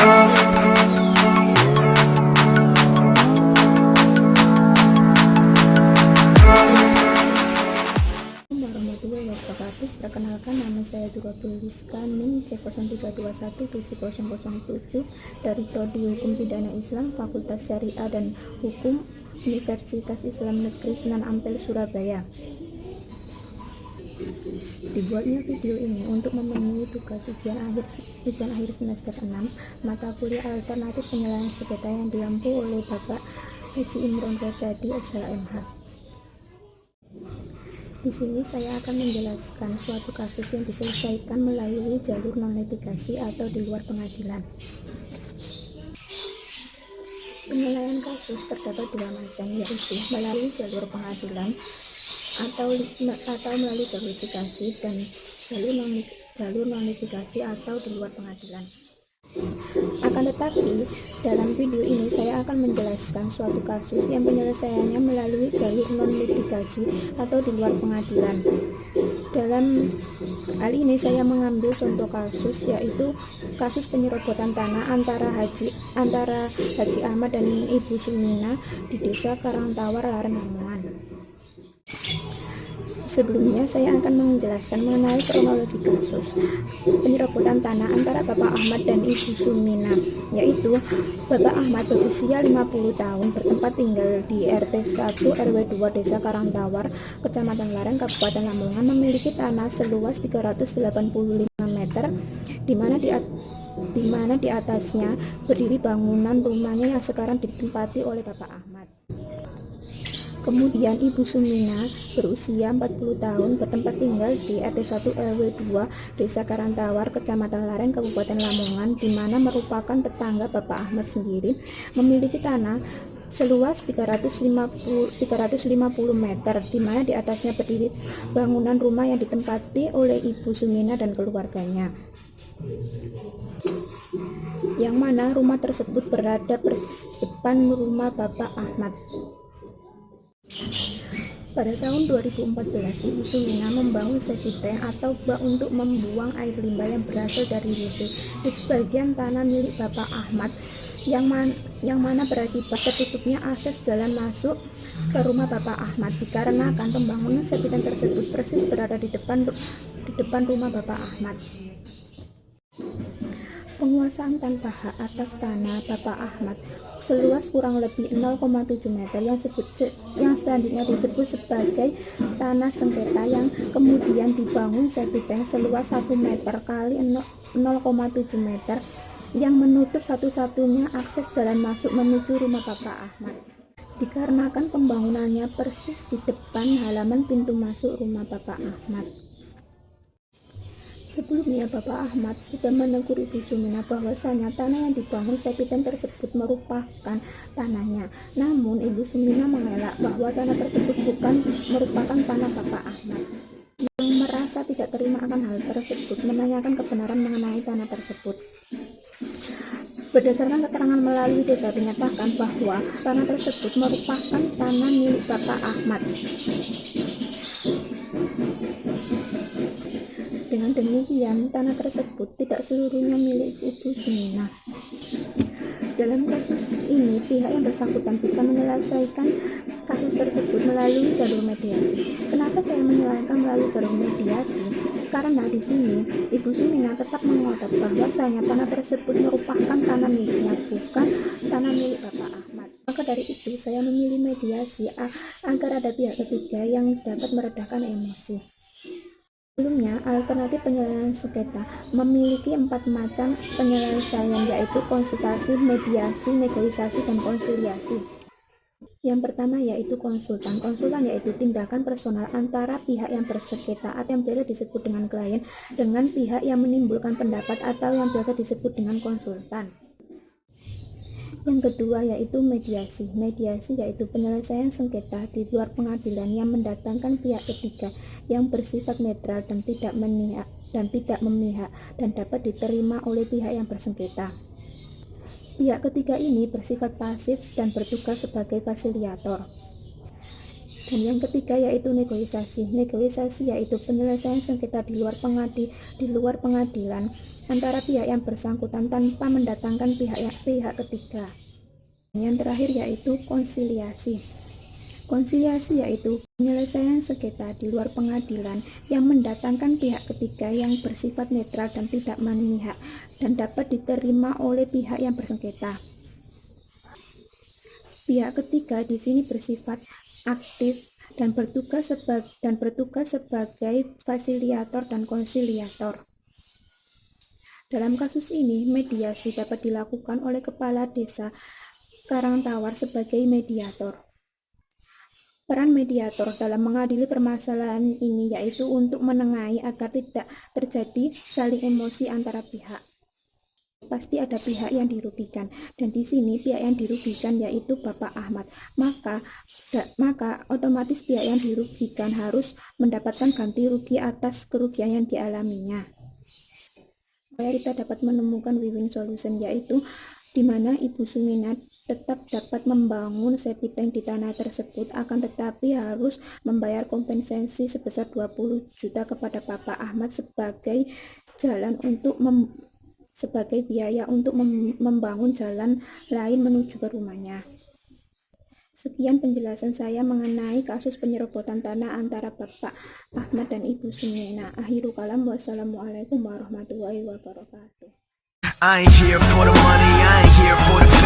Warahmatullahi wabarakatuh. Perkenalkan, nama saya Durabul Rizkani, C03217007 dari Prodi Hukum Pidana Islam, Fakultas Syariah dan Hukum, Universitas Islam Negeri Sunan Ampel, Surabaya. Dibuatnya video ini untuk memenuhi tugas ujian akhir semester 6 mata kuliah alternatif penyelesaian sengketa yang diampu oleh Bapak Haji Imron Rosyadi, SHMH. Di sini saya akan menjelaskan suatu kasus yang diselesaikan melalui jalur non-litigasi atau di luar pengadilan. Penilaian kasus terdapat dua macam, yaitu melalui jalur pengadilan atau melalui jalur litigasi dan jalur non-litigasi atau di luar pengadilan. Akan tetapi, dalam video ini saya akan menjelaskan suatu kasus yang penyelesaiannya melalui jalur non-litigasi atau di luar pengadilan. Dalam hal ini saya mengambil contoh kasus, yaitu kasus penyerobotan tanah antara Haji Ahmad dan Ibu Sumina di Desa Karangtawar, Laren, Lamongan. Sebelumnya saya akan menjelaskan mengenai kronologi kasus penyerobotan tanah antara Bapak Ahmad dan Ibu Sumina, yaitu Bapak Ahmad berusia 50 tahun, bertempat tinggal di RT 1 RW 2 Desa Karangtawar, Kecamatan Laren, Kabupaten Lamongan, memiliki tanah seluas 385 meter, di mana di atasnya berdiri bangunan rumahnya yang sekarang ditempati oleh Bapak Ahmad. Kemudian Ibu Sumina berusia 40 tahun, bertempat tinggal di RT 1 RW 2 Desa Karangtawar, Kecamatan Laren, Kabupaten Lamongan, di mana merupakan tetangga Bapak Ahmad sendiri, memiliki tanah seluas 350 meter, di mana di atasnya berdiri bangunan rumah yang ditempati oleh Ibu Sumina dan keluarganya, yang mana rumah tersebut berada persis depan rumah Bapak Ahmad. Pada tahun 2014, Ibu Sumina membangun septic tank atau bak untuk membuang air limbah yang berasal dari WC di sebagian tanah milik Bapak Ahmad, yang mana berakibat tertutupnya akses jalan masuk ke rumah Bapak Ahmad, dikarenakan pembangunan septic tank tersebut persis berada di depan rumah Bapak Ahmad. Penguasaan tanpa hak atas tanah Bapak Ahmad seluas kurang lebih 0,7 meter yang selanjutnya disebut sebagai tanah sengketa, yang kemudian dibangun septic tank seluas 1 meter kali 0,7 meter yang menutup satu-satunya akses jalan masuk menuju rumah Bapak Ahmad, dikarenakan pembangunannya persis di depan halaman pintu masuk rumah Bapak Ahmad. Sebelumnya Bapak Ahmad sudah menegur Ibu Sumina bahwasanya tanah yang dibangun septic tank tersebut merupakan tanahnya. Namun Ibu Sumina mengelak bahwa tanah tersebut bukan merupakan tanah Bapak Ahmad. Yang merasa tidak terima akan hal tersebut menanyakan kebenaran mengenai tanah tersebut. Berdasarkan keterangan melalui desa dinyatakan bahwa tanah tersebut merupakan tanah milik Bapak Ahmad. Dengan demikian, tanah tersebut tidak seluruhnya milik Ibu Sumina. Dalam kasus ini, pihak yang bersangkutan bisa menyelesaikan kasus tersebut melalui jalur mediasi. Kenapa saya menyelesaikan melalui jalur mediasi? Karena di sini Ibu Sumina tetap mengotot bahwasanya tanah tersebut merupakan tanah miliknya, bukan tanah milik Bapak Ahmad. Maka dari itu, saya memilih mediasi agar ada pihak ketiga yang dapat meredakan emosi. Sebelumnya, alternatif penyelesaian sengketa memiliki 4 macam penyelesaian, yaitu konsultasi, mediasi, negosiasi, dan konsiliasi. Yang pertama yaitu konsultan. Konsultan yaitu tindakan personal antara pihak yang bersengketa atau yang biasa disebut dengan klien dengan pihak yang menimbulkan pendapat atau yang biasa disebut dengan konsultan. Yang kedua yaitu mediasi. Mediasi yaitu penyelesaian sengketa di luar pengadilan yang mendatangkan pihak ketiga yang bersifat netral dan tidak memihak dan dapat diterima oleh pihak yang bersengketa. Pihak ketiga ini bersifat pasif dan bertugas sebagai fasilitator. Dan yang ketiga yaitu negosiasi. Negosiasi yaitu penyelesaian sengketa di luar pengadilan antara pihak yang bersangkutan tanpa mendatangkan pihak ketiga. Yang terakhir yaitu konsiliasi. Konsiliasi yaitu penyelesaian sengketa di luar pengadilan yang mendatangkan pihak ketiga yang bersifat netral dan tidak memihak dan dapat diterima oleh pihak yang bersengketa. Pihak ketiga di sini bersifat aktif dan bertugas sebagai fasilitator dan konsiliator. Dalam kasus ini, mediasi dapat dilakukan oleh kepala desa Karangtawar sebagai mediator. Peran mediator dalam mengadili permasalahan ini yaitu untuk menengahi agar tidak terjadi saling emosi antara pihak. Pasti ada pihak yang dirugikan, dan di sini pihak yang dirugikan yaitu Bapak Ahmad. Maka otomatis pihak yang dirugikan harus mendapatkan ganti rugi atas kerugian yang dialaminya. Supaya kita dapat menemukan win-win solution, yaitu di mana Ibu Sumina tetap dapat membangun septic tank di tanah tersebut, akan tetapi harus membayar kompensasi sebesar 20 juta kepada Bapak Ahmad sebagai biaya untuk membangun jalan lain menuju ke rumahnya. Sekian penjelasan saya mengenai kasus penyerobotan tanah antara Bapak Ahmad dan Ibu Sumina. Akhirul kalam, wassalamualaikum warahmatullahi wabarakatuh. I ain't here for the money, I ain't here for the